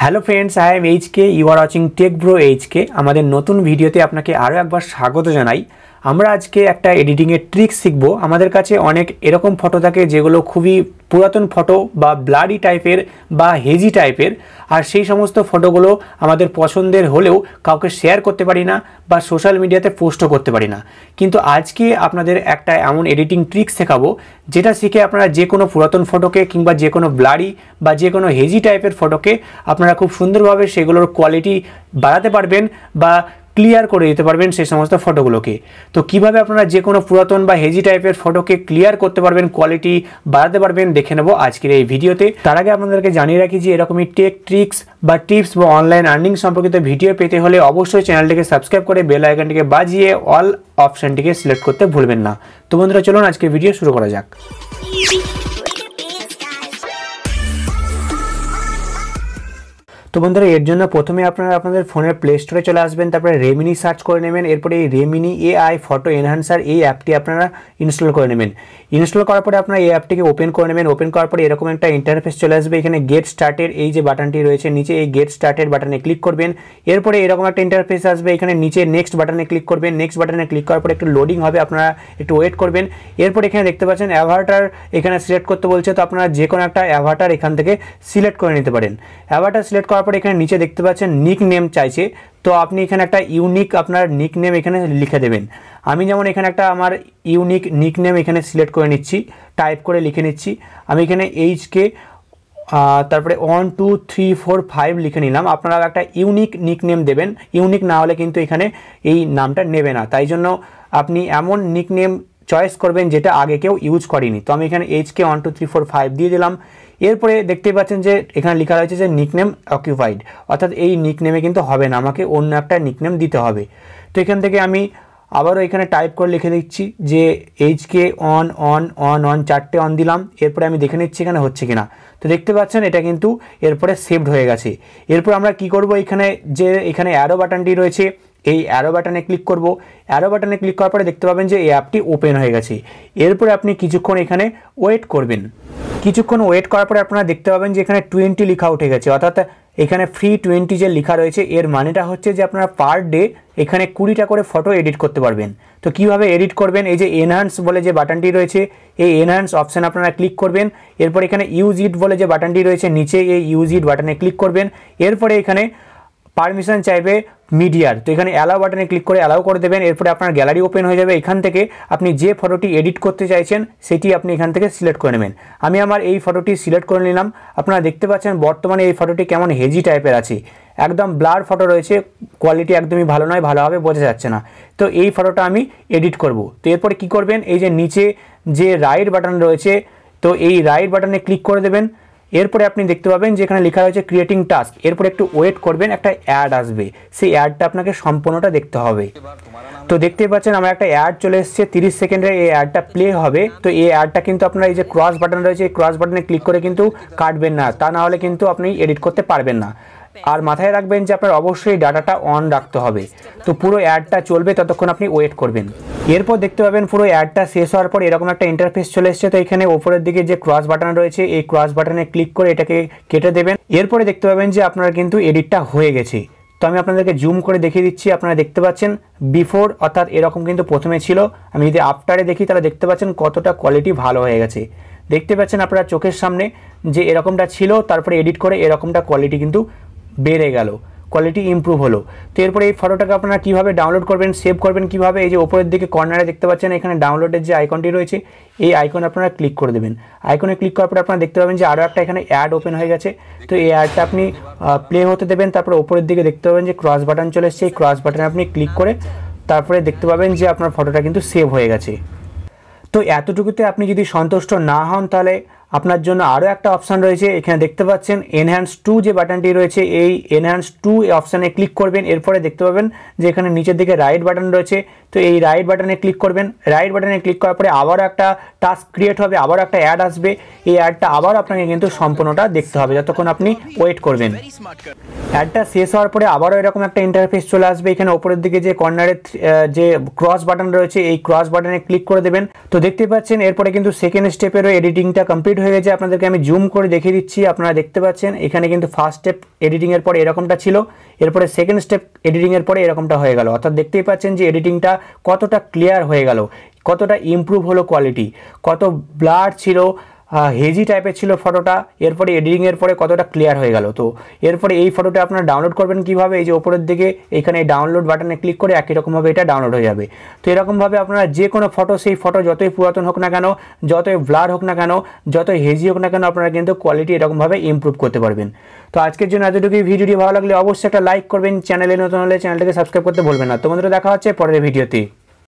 Hello friends, I am HK, you are watching Techbro HK. আমাদের নতুন ভিডিওতে আপনাকে আরও একবার স্বাগত জানাই। আমরা আজকে একটা এডিটিংয়ের ট্রিক শিখব। আমাদের কাছে অনেক এরকম ফটো থাকে যেগুলো খুবই পুরাতন ফটো বা ব্লাডি টাইপের বা হেজি টাইপের, আর সেই সমস্ত ফটোগুলো আমাদের পছন্দের হলেও কাউকে শেয়ার করতে পারি না বা সোশ্যাল মিডিয়াতে পোস্টও করতে পারি না। কিন্তু আজকে আপনাদের একটা এমন এডিটিং ট্রিক শেখাবো যেটা শিখে আপনারা যে কোনো পুরাতন ফটোকে কিংবা যে কোনো ব্লাডি বা যে কোনো হেজি টাইপের ফটোকে আপনারা খুব সুন্দরভাবে সেগুলোর কোয়ালিটি বাড়াতে পারবেন বা ক্লিয়ার করে দিতে পারবেন সেই সমস্ত ফটোগুলোকে। তো কিভাবে আপনারা যে কোনো পুরাতন বা হেজি টাইপের ফটোকে ক্লিয়ার করতে পারবেন, কোয়ালিটি বাড়াতে পারবেন, দেখে নেব আজকের এই ভিডিওতে। তার আগে আপনাদেরকে জানিয়ে রাখি যে এরকমই টেক ট্রিক্স বা টিপস বা অনলাইন আর্নিং সম্পর্কিত ভিডিও পেতে হলে অবশ্যই চ্যানেলটিকে সাবস্ক্রাইব করে বেল আইকনটিকে বাজিয়ে অল অপশনটিকে সিলেক্ট করতে ভুলবেন না। তো বন্ধুরা, চলুন আজকের ভিডিও শুরু করা যাক। তো বন্ধুরা, এর জন্য প্রথমে আপনারা আপনাদের ফোনের প্লে স্টোরে চলে আসবেন, তারপরে রেমিনি সার্চ করে নেবেন। এরপরে এই রেমিনি এআই ফটো এনহান্সার এই অ্যাপটি আপনারা ইনস্টল করে নেবেন। ইনস্টল করার পরে আপনারা এই অ্যাপটিকে ওপেন করে নেবেন। ওপেন করার পরে এরকম একটা ইন্টারফেস চলে আসবে। এখানে গেট স্টার্টের এই যে বাটনটি রয়েছে নিচে, এই গেট স্টার্টের বাটনে ক্লিক করবেন। এরপরে এরকম একটা ইন্টারফেস আসবে। এখানে নিচে নেক্সট বাটনে ক্লিক করবেন। নেক্সট বাটনে ক্লিক করার পরে একটু লোডিং হবে, আপনারা একটু ওয়েট করবেন। এরপর এখানে দেখতে পাচ্ছেন অ্যাভাটার এখানে সিলেক্ট করতে বলছে, তো আপনারা যে কোনো একটা অ্যাভাটার এখান থেকে সিলেক্ট করে নিতে পারেন। অ্যাভাটার সিলেক্ট করার পরে এখানে নিচে দেখতে পাচ্ছেন নিক নেম চাইছে, তো আপনি এখানে একটা ইউনিক আপনার নিক নেম এখানে লিখে দেবেন। আমি যেমন এখানে একটা আমার ইউনিক নিক নেম এখানে সিলেক্ট করে নিচ্ছি, টাইপ করে লিখে নিচ্ছি। আমি এখানে এইচকে তারপরে 1 2 3 4 5 লিখে নিলাম। আপনারা একটা ইউনিক নিক নেম দেবেন, ইউনিক না হলে কিন্তু এখানে এই নামটা নেবে না। তাই জন্য আপনি এমন নিক নেম চয়েস করবেন যেটা আগে কেউ ইউজ করেনি। তো আমি এখানে এইচকে 1 2 3 4 5 দিয়ে দিলাম। এরপরে দেখতেই পাচ্ছেন যে এখানে লেখা রয়েছে যে নিকনেম অকুপাইড, অর্থাৎ এই নিকনেমে কিন্তু হবে না, আমাকে অন্য একটা নিকনেম দিতে হবে। তো এখান থেকে আমি আবারও এখানে টাইপ করে লিখে দিচ্ছি যে HK on on on on, 4টে অন দিলাম। এরপরে আমি দেখে নিচ্ছি এখানে হচ্ছে কিনা। তো দেখতে পাচ্ছেন এটা কিন্তু এরপরে সেভড হয়ে গেছে। এরপর আমরা কি করব, এখানে যে এখানে অ্যারো বাটনটি রয়েছে এই অ্যারো বাটনে ক্লিক করব। অ্যারো বাটনে ক্লিক করার পরে দেখতে পাবেন যে এই অ্যাপটি ওপেন হয়ে গেছে। এরপরে আপনি কিছুক্ষণ এখানে ওয়েট করবেন। কিছুক্ষণ ওয়েট করার পরে আপনারা দেখতে পাবেন যে এখানে 20 লেখা উঠে গেছে, অর্থাৎ এখানে ফ্রি 20 যে লেখা রয়েছে এর মানেটা হচ্ছে যে আপনারা পার ডে এখানে 20টা করে ফটো এডিট করতে পারবেন। তো কিভাবে এডিট করবেন, এই যে এনহান্স বলে যে বাটনটি রয়েছে এই এনহান্স অপশান আপনারা ক্লিক করবেন। এরপর এখানে ইউজ ইট বলে যে বাটনটি রয়েছে নিচে, এই ইউজ ইট বাটনে ক্লিক করবেন। এরপরে এখানে পারমিশন চাইবে মিডিয়ার, তো এখানে অ্যালাউ বাটনে ক্লিক করে অ্যালাউ করে দেবেন। এরপরে আপনার গ্যালারি ওপেন হয়ে যাবে। এখান থেকে আপনি যে ফটোটি এডিট করতে চাইছেন সেটি আপনি এখান থেকে সিলেক্ট করে নেবেন। আমি আমার এই ফটোটি সিলেক্ট করে নিলাম। আপনারা দেখতে পাচ্ছেন বর্তমানে এই ফটোটি কেমন হেজি টাইপের আছে, একদম ব্লার ফটো রয়েছে, কোয়ালিটি একদমই ভালো নয়, ভালোভাবে বোঝা যাচ্ছে না। তো এই ফটোটা আমি এডিট করব। তো এরপরে কী করবেন, এই যে নিচে যে রাইট বাটন রয়েছে, তো এই রাইট বাটনে ক্লিক করে দেবেন। এরপরে আপনি দেখতে পাবেন যে এখানে লেখা রয়েছে ক্রিয়েটিং টাস্ক। এরপরে একটু ওয়েট করবেন, একটা অ্যাড আসবে, সেই অ্যাডটা আপনাকে সম্পূর্ণটা দেখতে হবে। তো দেখতেই পাচ্ছেন আমার একটা অ্যাড চলে এসেছে, 30 সেকেন্ডের এই অ্যাডটা প্লে হবে। তো এই অ্যাডটা কিন্তু আপনারা এই যে ক্রস বাটন রয়েছে এই ক্রস বাটনে ক্লিক করে কিন্তু কাটবেন না, তা না হলে কিন্তু আপনি এডিট করতে পারবেন না। আর মাথায় রাখবেন যে আপনার অবশ্যই ডাটাটা অন রাখতে হবে। তো পুরো অ্যাডটা চলবে, ততক্ষণ আপনি ওয়েট করবেন। এরপর দেখতে পাবেন পুরো অ্যাডটা শেষ হওয়ার পর এরকম একটা ইন্টারফেস চলে এসেছে। তো এখানে ওপরের দিকে যে ক্রস বাটন রয়েছে এই ক্রস বাটনে ক্লিক করে এটাকে কেটে দেবেন। এরপরে দেখতে পাবেন যে আপনার কিন্তু এডিটটা হয়ে গেছে। তো আমি আপনাদেরকে জুম করে দেখিয়ে দিচ্ছি। আপনারা দেখতে পাচ্ছেন বিফোর অর্থাৎ এরকম কিন্তু প্রথমে ছিল, আমি যদি আফটারে দেখি তাহলে দেখতে পাচ্ছেন কতটা কোয়ালিটি ভালো হয়ে গেছে। দেখতে পাচ্ছেন আপনারা চোখের সামনে যে এরকমটা ছিল, তারপরে এডিট করে এরকমটা কোয়ালিটি কিন্তু বেড়ে গেল, কোয়ালিটি ইমপ্রুভ হলো। তো এরপরে এই ফটোটাকে আপনারা কীভাবে ডাউনলোড করবেন, সেভ করবেন কীভাবে, এই যে ওপরের দিকে কর্নারে দেখতে পাচ্ছেন এখানে ডাউনলোডের যে আইকনটি রয়েছে এই আইকনে আপনারা ক্লিক করে দেবেন। আইকনে ক্লিক করার পরে আপনারা দেখতে পাবেন যে আরও একটা এখানে অ্যাড ওপেন হয়ে গেছে। তো এই অ্যাডটা আপনি প্লে হতে দেবেন। তারপরে ওপরের দিকে দেখতে পাবেন যে ক্রস বাটন চলে এসছে, এই ক্রস বাটনে আপনি ক্লিক করে তারপরে দেখতে পাবেন যে আপনার ফটোটা কিন্তু সেভ হয়ে গেছে। তো এতটুকুতে আপনি যদি সন্তুষ্ট না হন তাহলে আপনার জন্য আরও একটা অপশান রয়েছে। এখানে দেখতে পাচ্ছেন এনহ্যান্স টু যে বাটনটি রয়েছে এই এনহ্যান্স টু অপশানে ক্লিক করবেন। এরপরে দেখতে পাবেন যে এখানে নিচের দিকে রাইট বাটন রয়েছে, তো এই রাইট বাটনে ক্লিক করবেন। রাইট বাটনে ক্লিক করার পরে আবারও একটা টাস্ক ক্রিয়েট হবে, আবারও একটা অ্যাড আসবে। এই অ্যাডটা আবার আপনাকে কিন্তু সম্পূর্ণটা দেখতে হবে যতক্ষণ আপনি ওয়েট করবেন। অ্যাডটা শেষ হওয়ার পরে আবারও এরকম একটা ইন্টারফেস চলে আসবে। এখানে ওপরের দিকে যে কর্নারের যে ক্রস বাটন রয়েছে এই ক্রস বাটনে ক্লিক করে দেবেন। তো দেখতে পাচ্ছেন এরপরে কিন্তু সেকেন্ড স্টেপেরও এডিটিংটা কমপ্লিট কমপ্লিট হয়ে গেছে। আপনাদেরকে আমি জুম করে দেখিয়ে দিচ্ছি। আপনারা দেখতে পাচ্ছেন এখানে কিন্তু ফার্স্ট স্টেপ এডিটিংয়ের পরে এরকমটা ছিল, এরপরে সেকেন্ড স্টেপ এডিটিংয়ের পরে এরকমটা হয়ে গেল। অর্থাৎ দেখতেই পাচ্ছেন যে এডিটিংটা কতটা ক্লিয়ার হয়ে গেল, কতটা ইমপ্রুভ হলো কোয়ালিটি, কত ব্লার ছিল, হেজি টাইপের ছিল ফটোটা, এরপরে এডিটিংয়ের পরে কতটা ক্লিয়ার হয়ে গেল। তো এরপরে এই ফটোটা আপনারা ডাউনলোড করবেন কীভাবে, এই যে ওপরের দিকে এখানে ডাউনলোড বাটনে ক্লিক করে একই রকমভাবে এটা ডাউনলোড হয়ে যাবে। তো এরকমভাবে আপনারা যে কোনো ফটো, সেই ফটো যতই পুরাতন হোক না কেন, যতই ব্লার হোক না কেন, যতই হেজি হোক না কেন, আপনারা কিন্তু কোয়ালিটি এরকমভাবে ইমপ্রুভ করতে পারবেন। তো আজকের জন্য এতটুকুই। ভিডিওটি ভালো লাগলে অবশ্যই একটা লাইক করবেন, চ্যানেলে নতুন হলে চ্যানেলটাকে সাবস্ক্রাইব করতে ভুলবেন না। তো বন্ধুরা দেখা হচ্ছে পরের ভিডিওতে।